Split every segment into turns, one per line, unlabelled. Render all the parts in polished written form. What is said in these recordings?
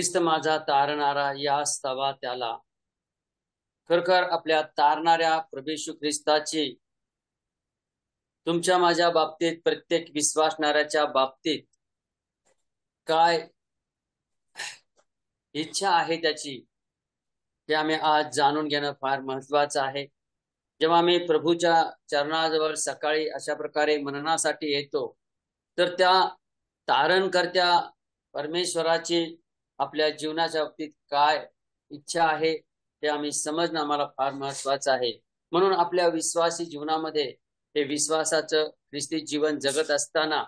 ख्रिस्त माझा तारणारा या स्तवा त्याला. खरखर आपल्या तारणाऱ्या प्रभू येशू ख्रिस्ताची तुमच्या माझ्या बाबतीत, प्रत्येक विश्वासणाऱ्याच्या बाबतीत काय इच्छा आहे त्याची, हे आम्ही आज जाणून घेणं फार महत्वाचं आहे. जेव्हा आम्ही प्रभूच्या चरणाजवळ सकाळी अशा प्रकारे मननासाठी येतो, तर त्या तारणकर्त्या परमेश्वराची आपल्या जीवनाच्या बाबतीत काय इच्छा आहे हे आम्ही समजणं आम्हाला फार महत्वाचं आहे. म्हणून आपल्या विश्वासी जीवनामध्ये हे विश्वासाचं ख्रिस्ती जीवन जगत असताना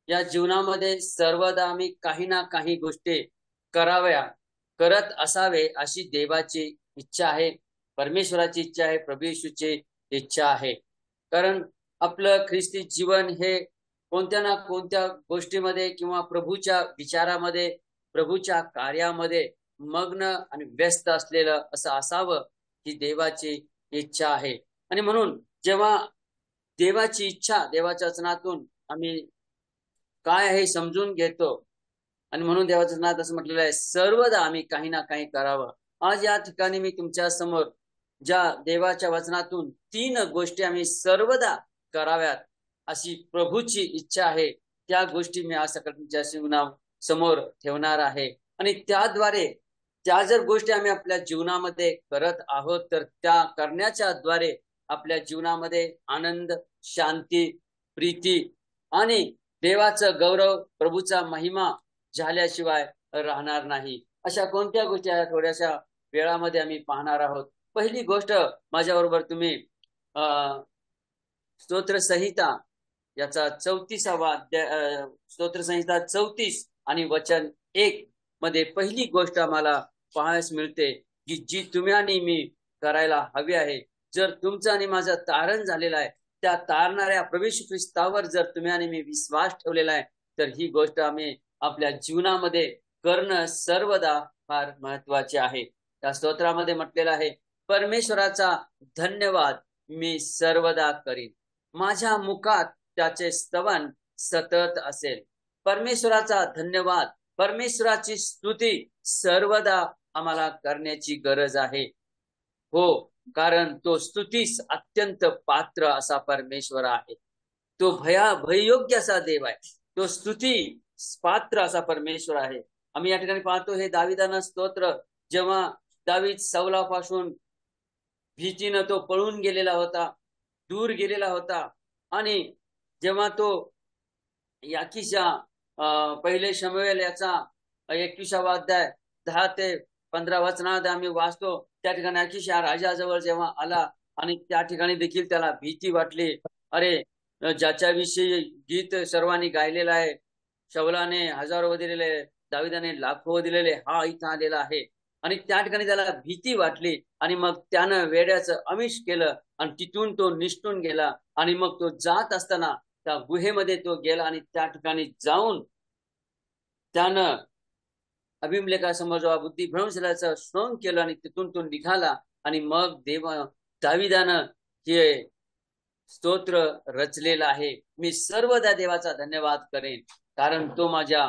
या जीवनामध्ये सर्वदा आम्ही काही ना काही गोष्टी करत असावे अशी देवाची इच्छा आहे, परमेश्वराची इच्छा आहे, प्रभू येशूची इच्छा आहे. कारण आपलं ख्रिस्ती जीवन हे कोणत्या ना कोणत्या गोष्टीमध्ये किंवा प्रभूच्या विचारामध्ये, प्रभूच्या कार्यामध्ये मग्न आणि व्यस्त असलेलं असं असावं ही देवाची इच्छा आहे. आणि म्हणून जेव्हा देवाची इच्छा देवाच्या वचनातून आम्ही काय आहे समजून घेतो, आणि म्हणून देवाच्या वचनात असं म्हटलेलं आहे, सर्वदा आम्ही काही ना काही करावं. आज या ठिकाणी मी तुमच्या समोर ज्या देवाच्या वचनातून 3 गोष्टी आम्ही सर्वदा कराव्यात अशी प्रभूची इच्छा आहे, त्या गोष्टी मी आज सकाळी तुमच्या समोर ठेवणार आहे. आणि त्याद्वारे त्या जर गोष्टी आम्ही आपल्या जीवनामध्ये करत आहोत, तर त्या करण्याच्या द्वारे आपल्या जीवनामध्ये आनंद, शांती, प्रीती आणि देवाचं गौरव, प्रभूचा महिमा झाल्याशिवाय राहणार नाही. अशा कोणत्या गोष्टी आहेत थोड्याशा वेळामध्ये आम्ही पाहणार आहोत. पहिली गोष्ट माझ्याबरोबर तुम्ही स्तोत्रसंहिता याचा 34वा अध्याय, स्तोत्रसंहिता 34 आणि वचन 1 मध्ये पहिली गोष्ट आम्हाला पाहायला मिळते की जी तुम्ही आणि मी करायला हवी आहे. जर तुमचं आणि माझं तारण झालेलं आहे, त्या तारणाऱ्या प्रभू येशू ख्रिस्तावर जर तुम्ही आणि मी विश्वास ठेवलेला आहे, तर ही गोष्ट आम्ही आपल्या जीवनामध्ये करणं सर्वदा फार महत्वाचे आहे. त्या स्तोत्रामध्ये म्हटलेलं आहे, परमेश्वराचा धन्यवाद मी सर्वदा करीन, माझ्या मुखात त्याचे स्तवन सतत असेल. परमेश्वराचा धन्यवाद, परमेश्वराची स्तुती सर्वदा आम्हाला करण्याची गरज आहे. हो, कारण तो स्तुतीस अत्यंत पात्र असा परमेश्वर आहे. तो भययोग्य असा देव आहे. तो स्तुती पात्र असा परमेश्वर आहे. आम्ही या ठिकाणी पाहतो हे दाविदानं स्तोत्र, जेव्हा दावीद सौलापासून भीतीनं तो पळून गेलेला होता, दूर गेलेला होता, आणि जेव्हा तो याकीशा पहिले शमूएल याचा 21वा अध्याय 10 ते 15 वचनात आम्ही वाचतो, त्या ठिकाणी याकीशा राजाजवळ जेव्हा आला आणि त्या ठिकाणी देखील त्याला भीती वाटली. अरे, ज्याच्याविषयी गीत सर्वांनी गायलेलं आहे, शौलाने हजारो दिलेले, दाविदाने लाखो दिलेले, हा इथं आलेला आहे. आणि त्या ठिकाणी त्याला भीती वाटली आणि मग त्यानं वेड्याचं आमिष केलं आणि तिथून तो निसटून गेला. आणि मग तो जात असताना त्या गुहेमध्ये तो गेला आणि त्या ठिकाणी जाऊन त्यानं अभिमलेखासमोर जेव्हा बुद्धिभ्रंशाचं श्रवण केलं आणि तिथून तो निघाला. आणि मग दाविदानं हे स्तोत्र रचलेलं आहे, मी सर्वदा देवाचा धन्यवाद करेन, कारण तो माझ्या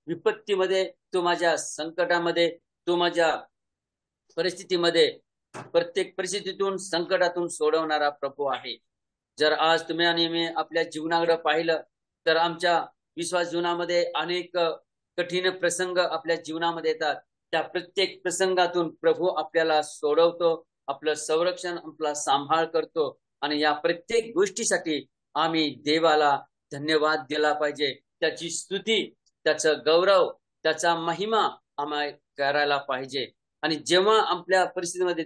विपत्तीमध्ये, तो माझ्या संकटामध्ये, तो माझ्या परिस्थितीमध्ये, प्रत्येक परिस्थितीतून, संकटातून सोडवणारा प्रभू आहे. जर आज तुम्ही आणि मी आपल्या जीवनाकडे पाहिलं, तर आमच्या विश्वास जीवनामध्ये अनेक कठीण प्रसंग आपल्या जीवनामध्ये येतात. त्या प्रत्येक प्रसंगातून प्रभू आपल्याला सोडवतो, आपलं संरक्षण, आपला सांभाळ करतो. आणि या प्रत्येक गोष्टीसाठी आम्ही देवाला धन्यवाद दिला पाहिजे. त्याची स्तुती, त्याचं गौरव, त्याचा महिमा आम्हाला करायला पाहिजे. आणि जेव्हा आपल्या परिस्थितीमध्ये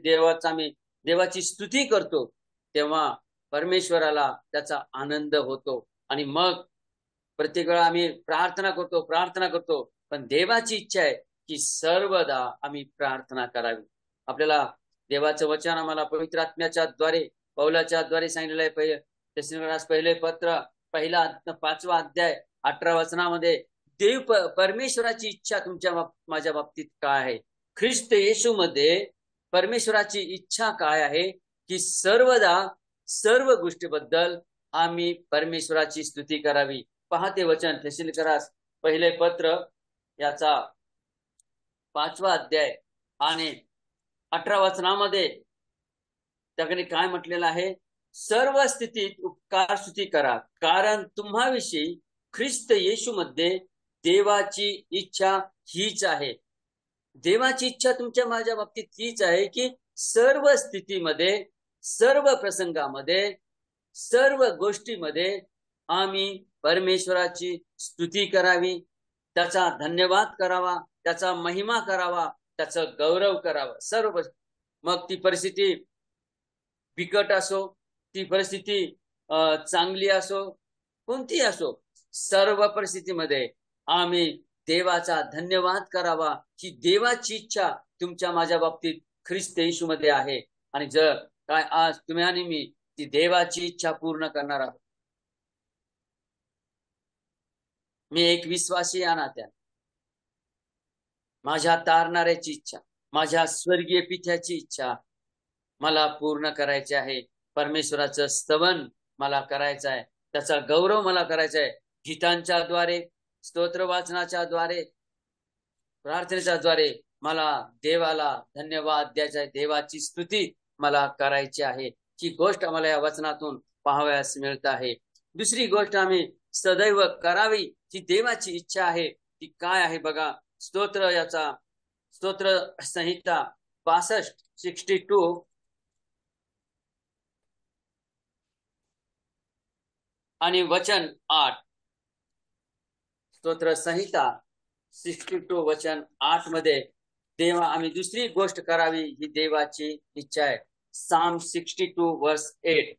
देवाची स्तुती करतो, तेव्हा परमेश्वराला त्याचा आनंद होतो. आणि मग प्रत्येक वेळा आम्ही प्रार्थना करतो, पण देवाची इच्छा आहे की सर्वदा आम्ही प्रार्थना करावी. आपल्याला देवाचं वचन आम्हाला पवित्र आत्म्याच्या द्वारे, पौलाच्या द्वारे सांगितलेलं आहे. पहिले पत्र, 5वा अध्याय 18 वचनामध्ये परमेश्वराची इच्छा तुमच्या माझ्या बाबतीत काय आहे, ख्रिस्त येशू मध्ये परमेश्वराची इच्छा काय आहे की सर्वदा सर्व गोष्टीबद्दल आम्ही परमेश्वराची स्तुती करावी. पहा ते वचन, थेसलोनिकरास पहिले पत्र याचा 5वा अध्याय आणि 18 वचनामध्ये त्याकडे काय म्हटलेलं आहे? सर्व स्थितीत उपकार स्तुती करा, कारण तुम्हाविषयी ख्रिस्त येशू मध्ये देवाची इच्छा हीच आहे. देवाची इच्छा तुमच्या माझ्या बाबतीत हीच आहे की सर्व स्थितीमध्ये, सर्व प्रसंगामध्ये, सर्व गोष्टीमध्ये आम्ही परमेश्वराची स्तुती करावी, त्याचा धन्यवाद करावा, त्याचा महिमा करावा, त्याचा गौरव करावा. सर्व मग ती परिस्थिती बिकट असो, ती परिस्थिती चांगली असो, कोणती असो, सर्व परिस्थितीमध्ये आम्ही देवाचा धन्यवाद करावा. ही देवाची इच्छा तुमच्या माझ्या बाबतीत ख्रिस्त येशू मध्ये आहे. आणि जर काय आज तुम्ही आणि मी ती देवाची इच्छा पूर्ण करणार आहोत. मी एक विश्वासी या नात्याने माझ्या तारणाऱ्याची इच्छा, माझ्या स्वर्गीय पित्याची इच्छा मला पूर्ण करायची आहे. परमेश्वराचं स्तवन मला करायचं आहे, त्याचा गौरव मला करायचा आहे. गीतांच्या द्वारे, स्तोत्र वाचनाच्या द्वारे, प्रार्थनेच्या द्वारे मला देवाला धन्यवाद द्यायचा आहे, देवाची स्तुती मला करायची आहे. ही गोष्ट आम्हाला या वचनातून पाहावयास मिळत आहे. दुसरी गोष्ट आम्ही सदैव करावी, ही देवाची इच्छा आहे. ती काय आहे बघा. स्तोत्र संहिता 62 आणि वचन 8. स्तोत्र संहिता 62 वचन 8 मध्ये देवा आम्ही दुसरी गोष्ट करावी, ही देवाची इच्छा आहे. Psalm 62 verse 8.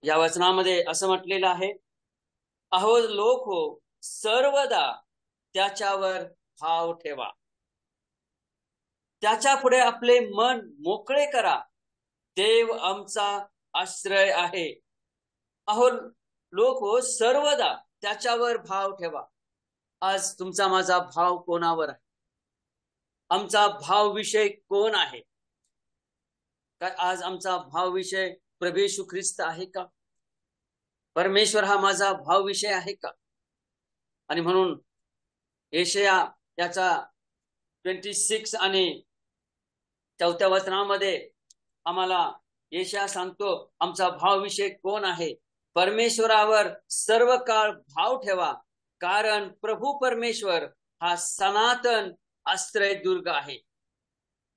या वचनामध्ये असं म्हटलेलं आहे, अहो लोक हो, सर्वदा त्याच्यावर भाव ठेवा, त्याच्या पुढे आपले मन मोकळे करा. देव आमचा आश्रय आहे. अहो लोक हो, सर्वदा त्याच्यावर भाव ठेवा. आज तुमचा माझा भाव कोणावर आहे? आमचा भाव विषय कोण आहे? काय आज आमचा भाव विषय प्रभू येशू ख्रिस्त आहे का? परमेश्वर हा माझा भाव विषय आहे का? आणि म्हणून यशाया याचा 26 आणि 4 वचनामध्ये आम्हाला यशाया सांगतो, आमचा भाव विषय कोण आहे? परमेश्वरावर सर्व काळ भाव ठेवा, कारण प्रभू परमेश्वर हा सनातन आश्रय दुर्ग आहे.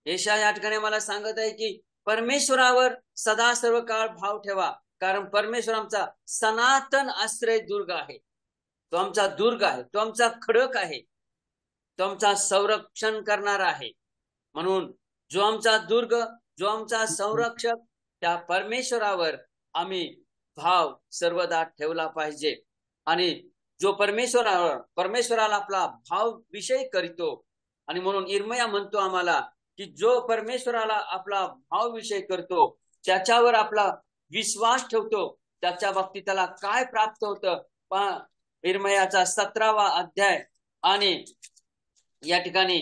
यशाया या ठिकाणी मला सांगत आहे की परमेश्वरावर सदा सर्व काळ भाव ठेवा, कारण परमेश्वर आमचा सनातन आश्रय दुर्ग आहे. तो आमचा दुर्ग आहे, तो आमचा खडक आहे, तो आमचा संरक्षण करणारा आहे. म्हणून जो आमचा दुर्ग, जो आमचा संरक्षक, त्या परमेश्वरावर आम्ही भाव सर्वदा ठेवला पाहिजे. आणि जो परमेश्वराला आपला भाव विषय करीतो, आणि म्हणून इर्मया म्हणतो आम्हाला की जो परमेश्वराला आपला भाव विषय करतो, त्याच्यावर आपला विश्वास ठेवतो, त्याच्या बाबतीत त्याला काय प्राप्त होतं? इर्मयाचा 17वा अध्याय आणि या ठिकाणी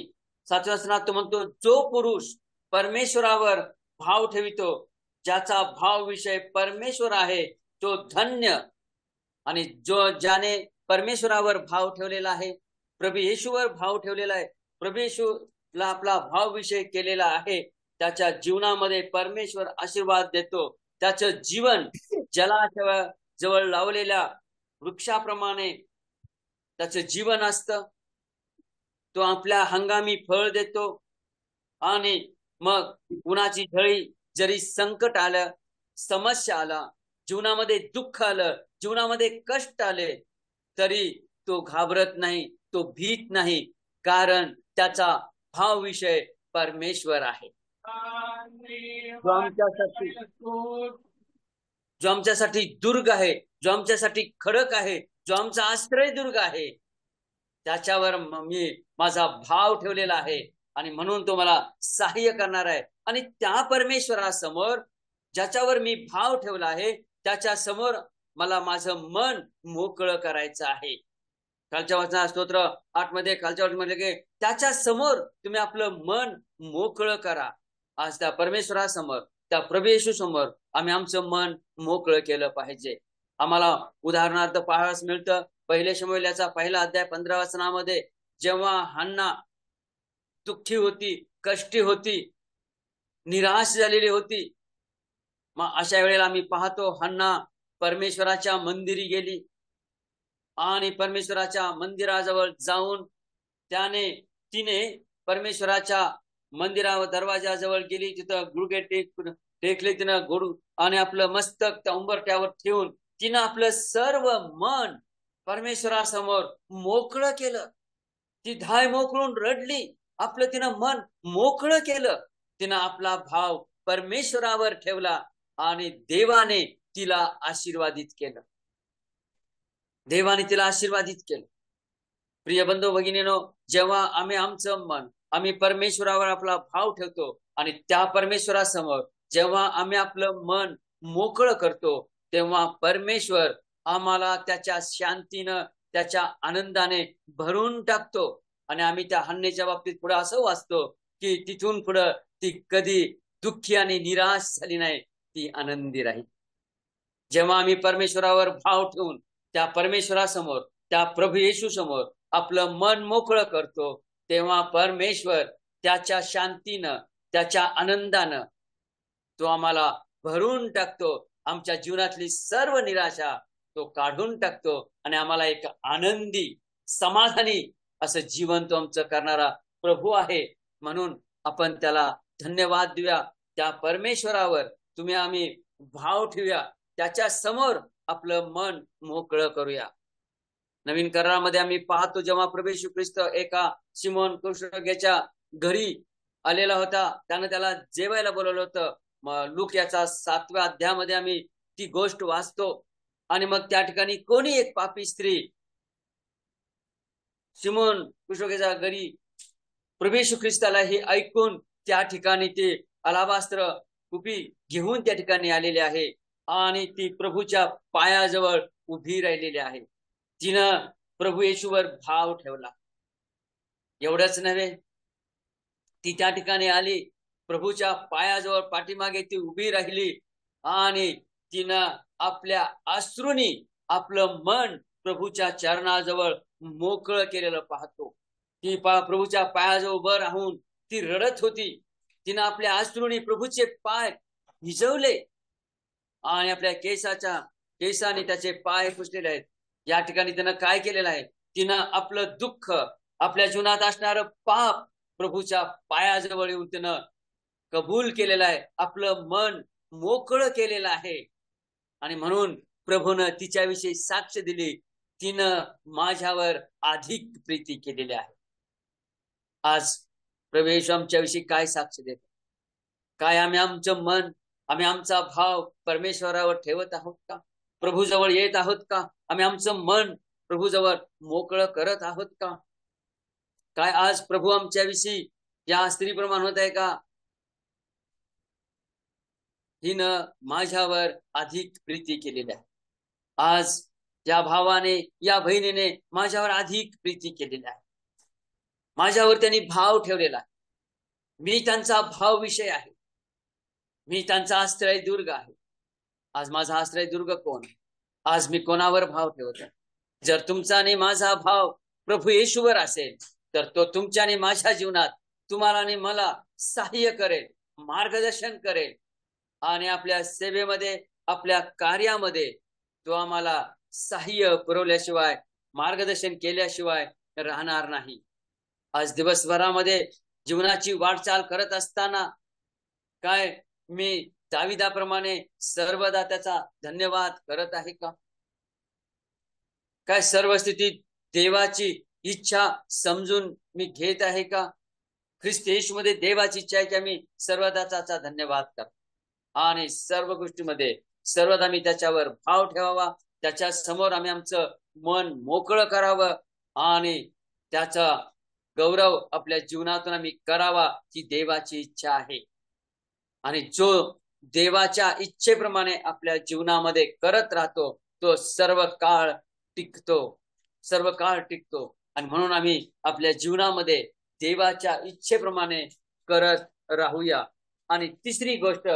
7व्या वचनात तो म्हणतो, जो पुरुष परमेश्वरावर भाव ठेवितो, ज्याचा भाव विषय परमेश्वर आहे, तो धन्य. आणि ज्याने परमेश्वरावर भाव ठेवलेला आहे, प्रभू येशूवर भाव ठेवलेला आहे, प्रभू येशूला आपला भाव विषय केलेला आहे, त्याच्या जीवनामध्ये परमेश्वर आशीर्वाद देतो. त्याचं जीवन जलाशयाजवळ लावलेल्या वृक्षाप्रमाणे त्याचं जीवन असतं. तो आपल्या हंगामी फळ देतो. आणि मग उन्हाची झळी जरी संकट आलं, समस्या आला, जीवनामध्ये दुःख आलं, जीवनामध्ये कष्ट आले, तरी तो घाबरत नाही, तो भीत नाही, कारण त्याचा भाव विषय परमेश्वर आहे. जो आमच्यासाठी दुर्ग आहे, जो आमच्यासाठी खडक आहे, जो आमचा आश्रय दुर्ग आहे, त्याच्यावर मी माझा भाव ठेवलेला आहे. आणि म्हणून तो मला सहाय्य करणार आहे. आणि त्या परमेश्वरासमोर ज्याच्यावर मी भाव ठेवला आहे, त्याच्या समोर मला माझं मन मोकळं करायचं आहे. कालच्या वचनात स्तोत्र 8 मध्ये कालच्या वचनामध्ये त्याच्या समोर तुम्ही आपलं मन मोकळं करा. आज त्या परमेश्वरासमोर, त्या प्रभू येशू समोर आम्ही आमचं मन मोकळं केलं पाहिजे. आम्हाला उदाहरणार्थ पाहावयास मिळतं 1 शमूएल याचा 1 अध्याय 15 वचनामध्ये जेव्हा हन्ना दुःखी होती, कष्टी होती, निराश झालेली होती, मग अशा वेळेला आम्ही पाहतो हन्ना परमेश्वराच्या मंदिरी गेली आणि परमेश्वराच्या मंदिराजवळ जाऊन तिने परमेश्वराच्या मंदिरावर दरवाजाजवळ गेली, तिथं गुडघे टेकले तिनं गुडू आणि आपलं मस्तक त्या उंबरट्यावर ठेवून तिनं आपलं सर्व मन परमेश्वरासमोर मोकळं केलं. ती धाय मोकळून रडली, आपलं तिनं मन मोकळं केलं. तिनं आपला भाव परमेश्वरावर ठेवला आणि देवाने तिला आशीर्वादित केलं. देवाने तिला आशीर्वादित केलं. प्रिय बंधू भगिनीनो, जेव्हा आम्ही परमेश्वरावर आपला भाव ठेवतो आणि त्या परमेश्वरासमोर जेव्हा आम्ही आपलं मन मोकळं करतो, तेव्हा परमेश्वर आम्हाला त्याच्या शांतीनं, त्याच्या आनंदाने भरून टाकतो. आणि आम्ही त्या हन्नेच्या बाबतीत पुढे असं वाचतो की तिथून पुढं ती कधी दुःखी आणि निराश झाली नाही, ती आनंदी राहील. जेव्हा आम्ही परमेश्वरावर भाव ठेवून त्या परमेश्वरासमोर, त्या प्रभू येशू समोर आपलं मन मोकळं करतो, तेव्हा परमेश्वर त्याच्या शांतीनं, त्याच्या आनंदानं तो आम्हाला भरून टाकतो. आमच्या जीवनातली सर्व निराशा तो काढून टाकतो आणि आम्हाला एक आनंदी, समाधानी असं जीवन तो आमचं करणारा प्रभू आहे. म्हणून आपण त्याला धन्यवाद देऊया. त्या परमेश्वरावर आम्ही भाव ठेवूया, त्याच्या समोर आपलं मन मोकळं करूया. नवीन करारामध्ये आम्ही पाहतो, जेव्हा प्रभू येशू ख्रिस्त एका शिमोन कुष्ठरोग्याच्या घरी आलेला होता, त्यानं त्याला जेवायला बोलवलं होतं. लूक याचा 7व्या अध्यायामध्ये आम्ही ती गोष्ट वाचतो. आणि मग त्या ठिकाणी कोणी एक पापी स्त्री शिमोन कुष्ठरोग्याच्या घरी प्रभू येशू ख्रिस्ताला हे ऐकून त्या ठिकाणी ते अलाबास्त्र कुपी घेऊन त्या ठिकाणी आलेले आहे आणि ती प्रभूच्या पायाजवळ उभी राहिलेली आहे. तिनं प्रभू येशूवर भाव ठेवला. एवढंच नव्हे, ती त्या ठिकाणी आली, प्रभूच्या पायाजवळ पाठीमागे ती उभी राहिली आणि तिनं आपल्या अश्रूंनी आपलं मन प्रभूच्या चरणाजवळ मोकळं केलेलं पाहतो. ती प्रभूच्या पायाजवळ उभं राहून ती रडत होती. तिनं आपल्या अश्रूंनी प्रभूचे पाय भिजवले आणि आपल्या केसाने त्याचे पाय पुसलेले आहेत. या ठिकाणी तिनं काय केलेलं आहे? तिनं आपलं दुःख, आपल्या जीवनात असणारं पाप प्रभूच्या पायाजवळ येऊन तिनं कबूल केलेलं आहे. आपलं मन मोकळं केलेलं आहे. आणि म्हणून प्रभूनं तिच्याविषयी साक्ष दिली, तिनं माझ्यावर अधिक प्रीती केलेली आहे. आज प्रभू येशू आमच्याविषयी काय साक्ष देतो? काय आम्ही आमचं मन, आम्ही आमचा भाव परमेश्वरावर ठेवत आहोत का? प्रभू जवळ येत आहोत का? आम्ही आमचं मन प्रभू जवळ मोकळं करत आहोत का? काय आज प्रभू आमच्याविषयी या स्त्रीप्रमाणे होत आहे का? हिनं माझ्यावर अधिक प्रीती केलेली आहे. आज या भावाने, या बहिणीने माझ्यावर अधिक प्रीती केलेली आहे. माझ्यावर त्यांनी भाव ठेवलेला आहे. मी त्यांचा भाव विषय आहे. मी त्यांचा आश्रय दुर्ग आहे. आज माझा आश्रय दुर्ग कोण? आज मी कोणावर भाव ठेवत आहे? जर तुमचा आणि माझा भाव प्रभू येशूवर असेल, तर तो तुमच्या आणि माझ्या जीवनात तुम्हाला आणि मला सहाय्य करेल, मार्गदर्शन करेल आणि आपल्या सेवेमध्ये, आपल्या कार्यामध्ये तो आम्हाला सहाय्य पुरवल्याशिवाय, मार्गदर्शन केल्याशिवाय राहणार नाही. आज दिवसभरामध्ये जीवनाची वाटचाल करत असताना काय मी दाविदाप्रमाणे सर्वदा त्याचा धन्यवाद करत आहे का? काय सर्व स्थितीत देवाची इच्छा समजून मी घेत आहे का? ख्रिस्त येशूमध्ये देवाची इच्छा आहे की आम्ही सर्वदा त्याचा धन्यवाद करतो आणि सर्व गोष्टीमध्ये सर्वदा मी त्याच्यावर भाव ठेवावा, त्याच्या समोर आम्ही आमचं मन मोकळं करावं आणि त्याचा गौरव आपल्या जीवनातून आम्ही करावा, ही देवाची इच्छा आहे. आणि जो देवाच्या इच्छेप्रमाणे आपल्या जीवनामध्ये करत राहतो, तो सर्व काळ टिकतो. आणि म्हणून आम्ही आपल्या जीवनामध्ये देवाच्या इच्छेप्रमाणे करत राहूया. आणि तिसरी गोष्ट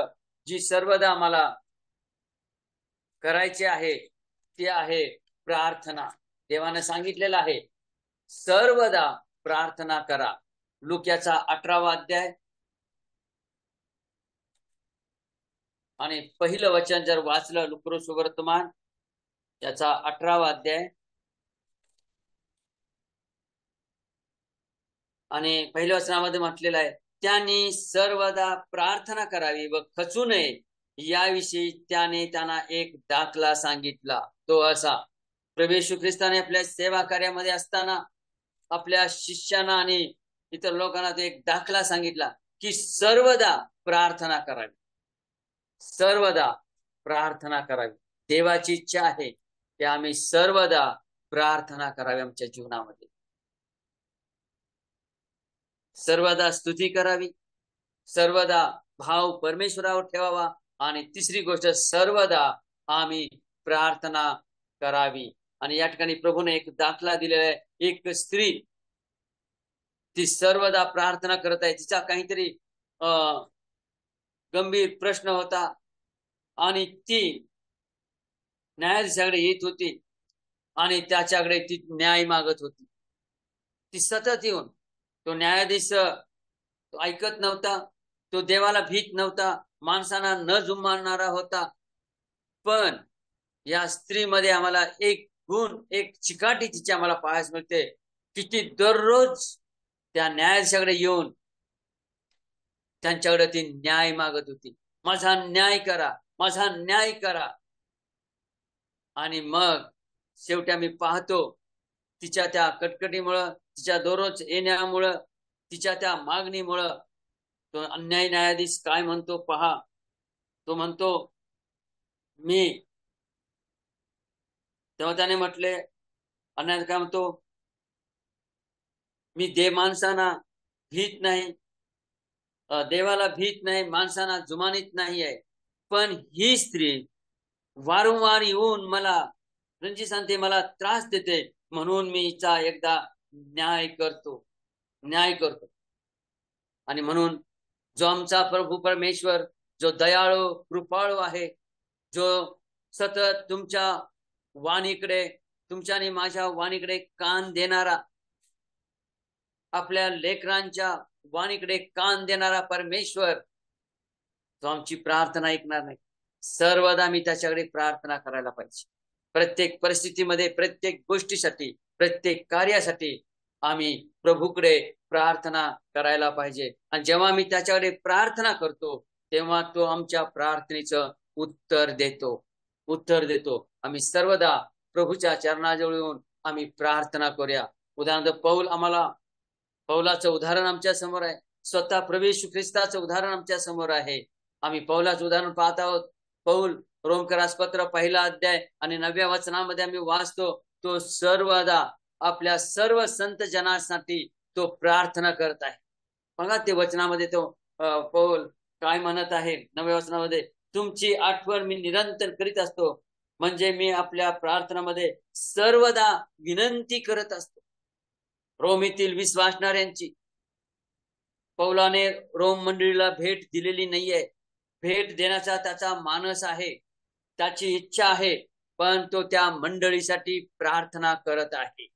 जी सर्वदा आम्हाला करायची आहे, ती आहे प्रार्थना. देवाने सांगितलेलं आहे, सर्वदा प्रार्थना करा. लुक्याचा 18वा अध्याय आणि पहिलं वचन जर वाचलं, लुका सुवर्तमान याचा 18वा अध्याय आणि पहिल्या वचनामध्ये म्हटलेलं आहे, त्यांनी सर्वदा प्रार्थना करावी व खचू नये याविषयी त्याने त्यांना एक दाखला सांगितला. तो असा, प्रभू येशू ख्रिस्ताने आपल्या सेवा कार्यामध्ये असताना आपल्या शिष्यांना आणि इतर लोकांना तो एक दाखला सांगितला की सर्वदा प्रार्थना करावी. सर्वदा प्रार्थना करावी. देवाची इच्छा आहे की आम्ही सर्वदा प्रार्थना करावी. आमच्या जीवनामध्ये सर्वदा स्तुती करावी, सर्वदा भाव परमेश्वरावर ठेवावा आणि तिसरी गोष्ट सर्वदा आम्ही प्रार्थना करावी. आणि या ठिकाणी प्रभूने एक दाखला दिलेला आहे. एक स्त्री ती सर्वदा प्रार्थना करत आहे. तिचा काहीतरी गंभीर प्रश्न होता आणि ती न्यायाधीशाकडे येत होती आणि त्याच्याकडे ती न्याय मागत होती. ती सतत येऊन तो न्यायाधीश तो ऐकत नव्हता, तो देवाला भीत नव्हता, माणसांना न जुमानणारा होता. पण या स्त्रीमध्ये आम्हाला एक गुण, एक चिकाटी तिची आम्हाला पाहायला मिळते की ती दररोज त्या न्यायाधीशाकडे येऊन त्यांच्याकडे ती न्याय मागत होती. माझा न्याय करा, माझा न्याय करा. आणि मग शेवटी आम्ही पाहतो तिच्या त्या कटकटीमुळं, तिच्या दररोज येण्यामुळं, तिच्या त्या मागणीमुळं तो अन्याय न्यायाधीश काय म्हणतो पहा. तो म्हणतो, मी तेव्हा त्याने म्हटले, अन्याय काय म्हणतो, मी माणसांना भीत नाही, देवाला भीत नाही, माणसांना जुमानीत नाही आहे. पण ही स्त्री वारंवार येऊन मला रणजी सांगते, मला त्रास देते, म्हणून मी हिचा एकदा न्याय करतो. आणि म्हणून जो आमचा प्रभू परमेश्वर, जो दयाळू कृपाळू आहे, जो सतत तुमच्या वाणीकडे, तुमच्या आणि माझ्या वाणीकडे कान देणारा, आपल्या लेकरांच्या वाणीकडे कान देणारा परमेश्वर, तो आमची प्रार्थना ऐकणार नाही. सर्वदा मी त्याच्याकडे प्रार्थना करायला पाहिजे. प्रत्येक परिस्थितीमध्ये, प्रत्येक गोष्टीसाठी, प्रत्येक कार्यासाठी आम्ही प्रभूकडे प्रार्थना करायला पाहिजे. आणि जेव्हा मी त्याच्याकडे प्रार्थना करतो तेव्हा तो आमच्या प्रार्थनेचं उत्तर देतो. आम्ही सर्वदा प्रभूच्या चरणाजवळ येऊन आम्ही प्रार्थना करूया. उदाहरणार्थ पौलाचं उदाहरण आमच्या समोर आहे. स्वतः प्रभू येशू ख्रिस्ताचं उदाहरण आमच्या समोर आहे. आम्ही पौलाचं उदाहरण पाहत आहोत. पौल रोमकरास पत्र 1 अध्याय आणि 9व्या वचनामध्ये आम्ही वाचतो, तो सर्वदा आपल्या सर्व संत जनांसाठी तो प्रार्थना करत आहे. बघा ते वचनामध्ये तो पौल काय म्हणत आहे 9व्या वचनामध्ये, तुमची आठवण मी निरंतर करीत असतो, म्हणजे मी आपल्या प्रार्थनामध्ये सर्वदा विनंती करत असतो. रोमीतील विश्वासणाऱ्यांची पौलाने रोम मंडळीला भेट दिलेली नाहीये. भेट देण्याचा त्याचा मानस आहे, त्याची इच्छा आहे, पण तो त्या मंडळीसाठी प्रार्थना करत आहे.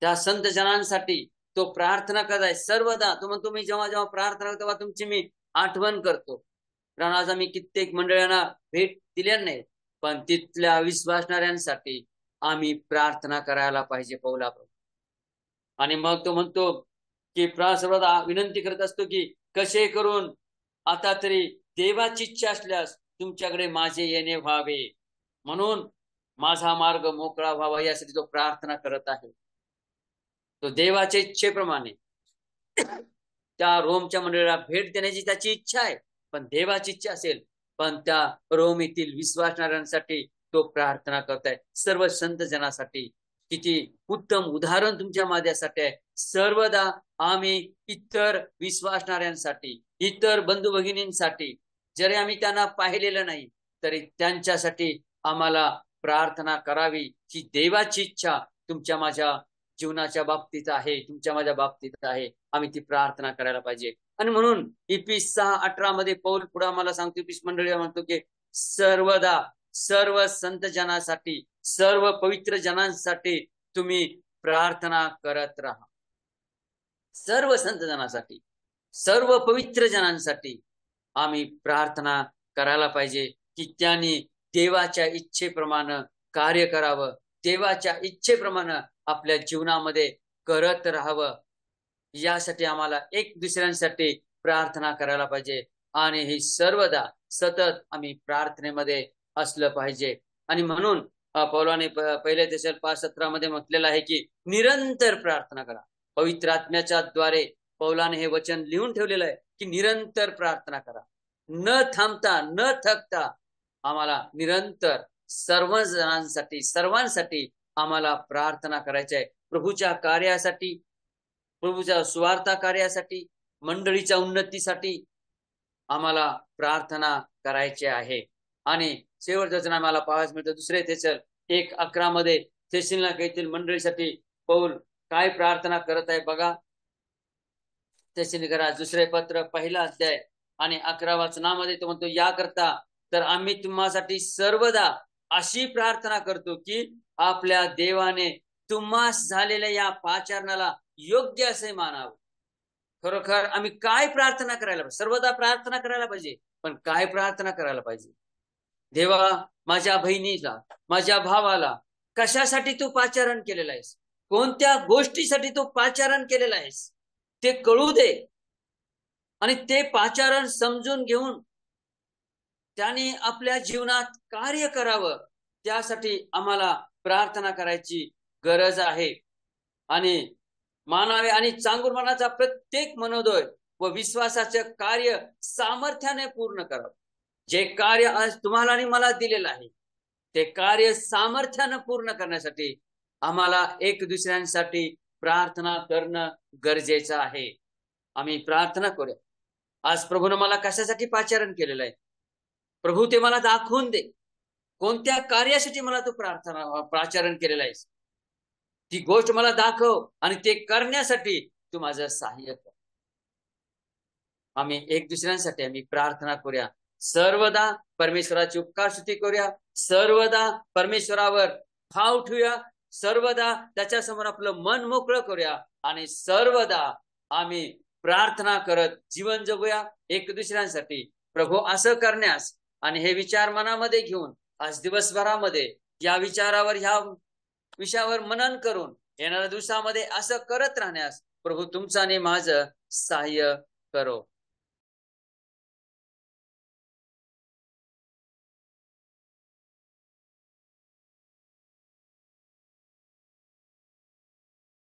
त्या संत जनांसाठी तो प्रार्थना करत आहे सर्वदा. तो म्हणतो, मी जेव्हा जेव्हा प्रार्थना करतो तेव्हा तुमची मी आठवण करतो. कारण आज आम्ही कित्येक मंडळींना भेट दिल्या नाही, पण तिथल्या विश्वासणाऱ्यांसाठी आम्ही प्रार्थना करायला पाहिजे पौलाप्रमाणे. आणि मग तो म्हणतो की सर्वदा विनंती करत असतो की कसे करून आता तरी देवाची इच्छा असल्यास तुमच्याकडे माझे येणे व्हावे, म्हणून माझा मार्ग मोकळा व्हावा, यासाठी तो प्रार्थना करत आहे. तो देवाच्या इच्छेप्रमाणे त्या रोमच्या मंडळीला भेट देण्याची त्याची इच्छा आहे, पण देवाची इच्छा असेल, पण त्या रोम येथील विश्वासणाऱ्यांसाठी तो प्रार्थना करताय. सर्व संत जनासाठी किती उत्तम उदाहरण तुमच्या माझ्यासाठी आहे. सर्वदा आम्ही इतर विश्वासणाऱ्यांसाठी, इतर बंधू भगिनींसाठी, जरी आम्ही त्यांना पाहिलेलं नाही तरी त्यांच्यासाठी आम्हाला प्रार्थना करावी. ही देवाची इच्छा तुमच्या माझ्या जीवनाच्या बाबतीत आहे, तुमच्या माझ्या बाबतीत आहे. आम्ही ती प्रार्थना करायला पाहिजे. आणि म्हणून इफिस 6:18 मध्ये पौल पुढे आम्हाला सांगतो, इफिस मंडळीला म्हणतो की सर्वदा सर्व संत जनासाठी, सर्व पवित्र जनांसाठी तुम्ही प्रार्थना करत राहा. सर्व संत जनांसाठी, सर्व पवित्र जनांसाठी आम्ही प्रार्थना करायला पाहिजे की त्यांनी देवाच्या इच्छेप्रमाणे कार्य करावं, देवाच्या इच्छेप्रमाणे आपल्या जीवनामध्ये करत राहावं. यासाठी आम्हाला एक दुसऱ्यांसाठी प्रार्थना करायला पाहिजे आणि हे सर्वदा सतत आम्ही प्रार्थनेमध्ये असलं पाहिजे. आणि म्हणून पौलाने पहिल्या देशात 5:17 मध्ये म्हटलेलं आहे की निरंतर प्रार्थना करा. पवित्र आत्म्याच्या द्वारे पौलाने हे वचन लिहून ठेवलेलं आहे की निरंतर प्रार्थना करा, न थांबता न थकता आम्हाला निरंतर सर्व जणांसाठी, सर्वांसाठी आम्हाला प्रार्थना करायची आहे. प्रभूच्या कार्यासाठी, प्रभूच्या सुवार्ता कार्यासाठी, मंडळीच्या उन्नतीसाठी आम्हाला प्रार्थना करायची आहे. आणि शेवटचं वचन आम्हाला पाहायला मिळतं 2 थेसल 1:11 मध्ये थेसलोनिका येथील मंडळीसाठी पौल काय प्रार्थना करत आहे बघा. थेसलोनिका 2 पत्र 1 अध्याय आणि 11 वचनामध्ये तो म्हणतो, याकरता तर आम्ही तुम्हासाठी सर्वदा अशी प्रार्थना करतो की आपल्या देवाने तुम्हास झालेल्या या पाचारणाला योग्य असे मानावं. खरोखर आम्ही काय प्रार्थना करायला पाहिजे? सर्वदा प्रार्थना करायला पाहिजे, पण काय प्रार्थना करायला पाहिजे? देवा, माझ्या बहिणीला, माझ्या भावाला कशासाठी तू पाचारण केलेलं आहेस, कोणत्या गोष्टीसाठी तू पाचारण केलेलं आहेस ते कळू दे. आणि ते पाचारण समजून घेऊन त्याने आपल्या जीवनात कार्य करावं, त्यासाठी आम्हाला प्रार्थना करायची गरज आहे. आणि मानावे आणि चांगुलपणाचा प्रत्येक मनोदय व विश्वासाचे कार्य सामर्थ्याने पूर्ण करावं. जे कार्य आज तुम्हाला आणि मला दिलेलं आहे ते कार्य सामर्थ्याने पूर्ण करण्यासाठी आम्हाला एक दुसऱ्यांसाठी प्रार्थना करणं गरजेचं आहे. आम्ही प्रार्थना करूया. आज प्रभूने मला कशासाठी पाचारण केलेलं आहे, प्रभू ते मला दाखवून दे. कोणत्या कार्यासाठी मला तू पाचारण केलेलं आहेस, ती गोष्ट मला दाखव आणि ते करण्यासाठी तू माझं सहाय्य कर. आम्ही एक दुसऱ्यांसाठी आम्ही प्रार्थना करूया. सर्वदा परमेश्वराची उपकार स्तुती करूया. सर्वदा परमेश्वरावर भाव ठेवूया. सर्वदा त्याच्या समोर आपलं मन मोकळं करूया आणि सर्वदा आम्ही प्रार्थना करत जीवन जगूया एक दुसऱ्यांसाठी. प्रभू असं करण्यास आणि हे विचार मनामध्ये घेऊन आज दिवसभरामध्ये या विचारावर, ह्या विषयावर मनन करून येणाऱ्या दिवसामध्ये असं करत राहण्यास प्रभू तुमचं आणि माझं सहाय्य करो.